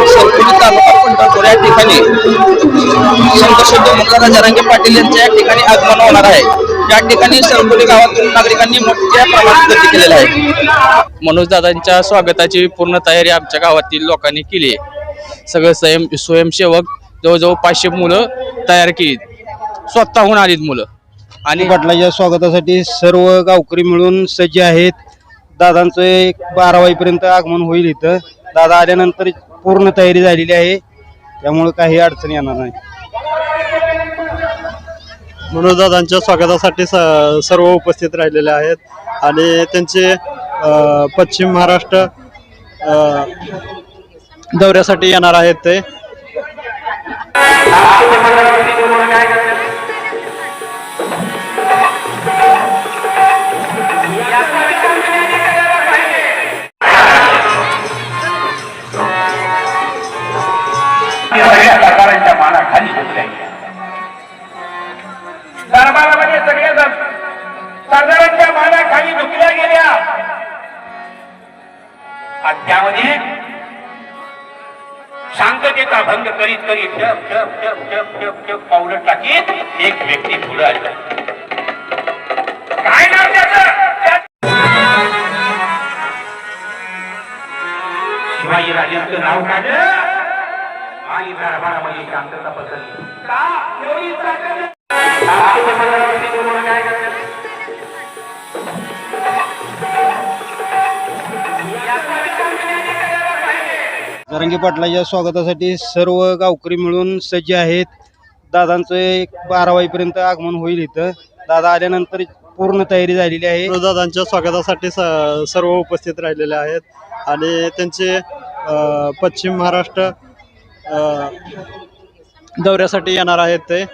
संपूर्ण तालुका पंढरपूर या ठिकाणी संतश्री मनोजदादा जरांगे पाटील यांच्या या ठिकाणी आगमन होणार आहे। या ठिकाणी सरकोली गावातून नागरिकांनी मोठ्या प्रमाणात गर्दी केलेली आहे। मनोजदादांच्या स्वागताची पूर्ण तयारी आमच्या गावातील लोकांनी केली आहे। सगळे स्वयंसेवक जवळजवळ 500 मुलं तयार केली, स्वतःहून आलीत मुलं। आणि पाटलाच्या स्वागतासाठी सर्व गावकरी मिळून सज्ज आहेत। दादांचं 12 वाजेपर्यंत आगमन होईल इथं। दादा आल्यानंतर पूर्ण तयारी झालेली आहे, त्यामुळे काही अडचण येणार नाही। मनोजदादांच्या स्वागतासाठी सर्व उपस्थित राहिलेले आहेत आणि त्यांचे पश्चिम महाराष्ट्र दौऱ्यासाठी येणार आहेत ते। सरकारांच्या मानाखाली झुकल्या गेल्या, दरबारामध्ये सगळे सरदारांच्या मानाखाली झुकल्या गेल्या आणि त्यामध्ये शांततेचा भंग करीत करीत ठप ठप ठप ठप ठप ठप पावलं टाकीत एक व्यक्ती पुढे आली। काय नाव त्याचं? शिवाजी राजांचं नाव काढलं आणि दरबारामध्ये शांतता पसरली। का एवढी ताकद? जरांगे पाटलाच्या स्वागतासाठी सर्व गावकरी मिळून सज्ज आहेत। दादांचं 12 वाजेपर्यंत आगमन होईल इथं। दादा आल्यानंतर पूर्ण तयारी झालेली आहे। मनोजदादांच्या स्वागतासाठी सर्व उपस्थित राहिलेले आहेत आणि त्यांचे पश्चिम महाराष्ट्र दौऱ्यासाठी येणार आहेत ते।